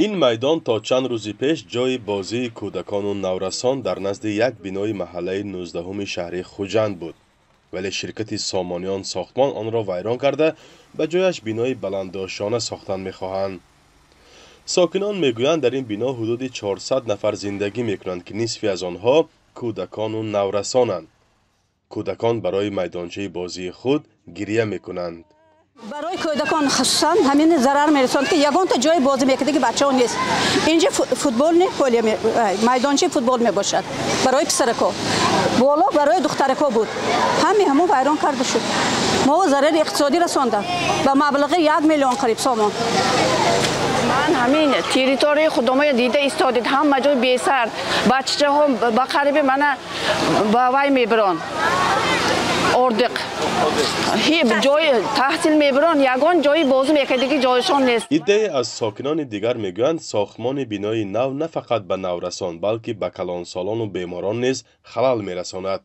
این میدان تا چند روز پیش جای بازی کودکان و نورسان در نزد یک بینای محله 19 شهر خوجند بود، ولی شرکت سامانیان ساختمان آن را ویران کرده به جایش بینای بلندداشتانه ساختن می‌خواهند. ساکنان میگویند در این بنا حدود 400 نفر زندگی میکنند که نصفی از آنها کودکان و نورسانند. کودکان برای میدانچه بازی خود گریه میکنند. برای کودکان خصوصا همین ضرر میرساند که یگان تا جای بازی میکنه که بچه‌ها نیست. اینجا فوتبال نه، میدانچه فوتبال میباشد برای پسرکا، بالا برای دخترکا بود. همو ویران کرده شد. ما ضرر اقتصادی رسانده به مبلغ 1 میلیون قریب سامان. من همین تریتوری خودم دیده ایستادید، هم جای بیسر بچه‌ها با قریب من با وای میبرن اردق جای تحصیل میبرن، یگان جای بازی میکنه که جایشان نیست. ایده از ساکنان دیگر میگویند ساختمان بینای نو نه فقط به نورسان بلکه به کلانسالان و بیماران نیز خلل میرساند،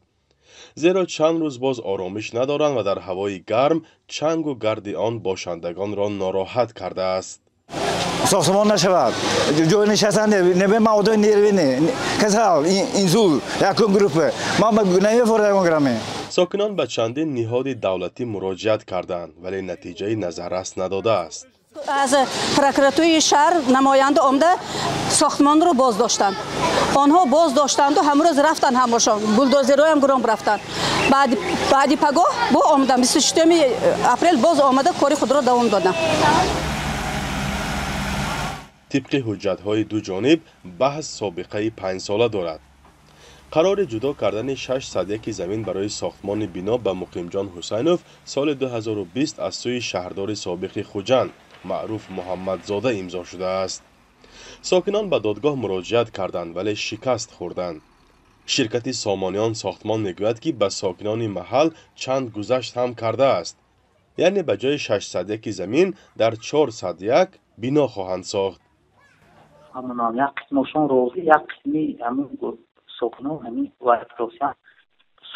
زیرا چند روز باز آرامش ندارند و در هوای گرم چنگ و گرد آن باشندگان را ناراحت کرده است. ساختمان نشود، جای نشستن نبه مواد نیروینه کسال این زول یکم گروپه ما نمیفرده گرامه. ساکنان به چندین نهاد دولتی مراجعت کردند ولی نتیجه نظررس نداده است. از پروکوراتوری شهر نماینده آمده ساختمان رو باز داشتند. آنها باز داشتند و همروز رفتن همشون بولدوزرای هم گرام رفتن. بعدی پگاه با آمدن 26 اپریل باز آمده کاری خود را دوام دادن. طبق حجت‌های دو جانب بحث سابقه 5 ساله دارد. قرار جدا کردن 601 زمین برای ساختمان بنا به مقیمجان حسینوف سال 2020 از سوی شهردار سابق خوجند معروف محمدزاده امضا شده است. ساکنان به دادگاه مراجعت کردند ولی شکست خوردند. شرکت سامانیان ساختمان میگوید که به ساکنان محل چند گذشت هم کرده است، یعنی به جای 601 زمین در 401 بنا خواهند ساخت. همون یک قسمشون روزی یک قسمی همون ساکنان همین وایتروسیا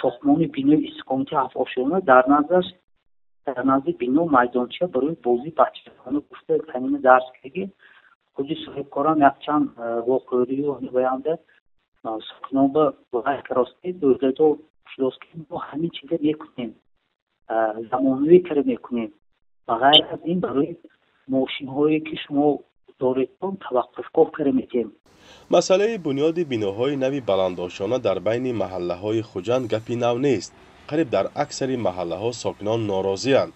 ساختمان بینای استقامتی افعاشونه در نظر بنا میدانچه برای بازی بچه‌ها گفته همین درس که خودی صاحبکاران یک چند واقعی و بیانده ساکنان به وایتروسیا دولت و شلوسکی ما همین چیزا میکنیم زمانوی کار میکنیم و غیر از این برای ماشین هایی که شما دارید توقفگاه کار میکنیم. مسئله بنیاد بیناهای نوی بلندداشتانه در بین محله های خوجند گپی نو نیست. قریب در اکثر محله ها ساکنان ناراضی اند.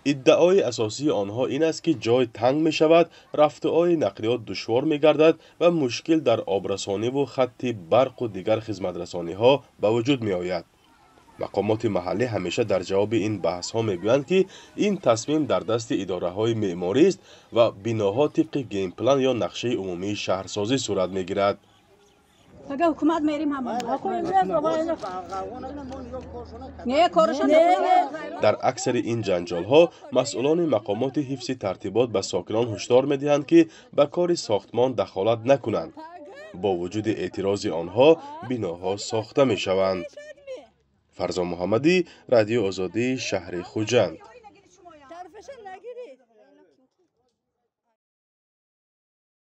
ادعای اساسی آنها این است که جای تنگ می شود، رفته‌های نقلیات دشوار می گردد و مشکل در آبرسانی و خط برق و دیگر خدمت رسانی ها به وجود می آید. مقامات محلی همیشه در جواب این بحث ها میگویند که این تصمیم در دست اداره های معماری است و بناها طبق گیم پلان یا نقشه عمومی شهرسازی صورت میگیرد. اگه حکومت میریم در اکثر این جنجال ها مسئولان مقامات حفظ ترتیبات به ساکنان هشدار میدهند که به کار ساختمان دخالت نکنند. با وجود اعتراض آنها بناها ساخته می شوند. فرزان محمدی، رادیو آزادی، شهر خوجند.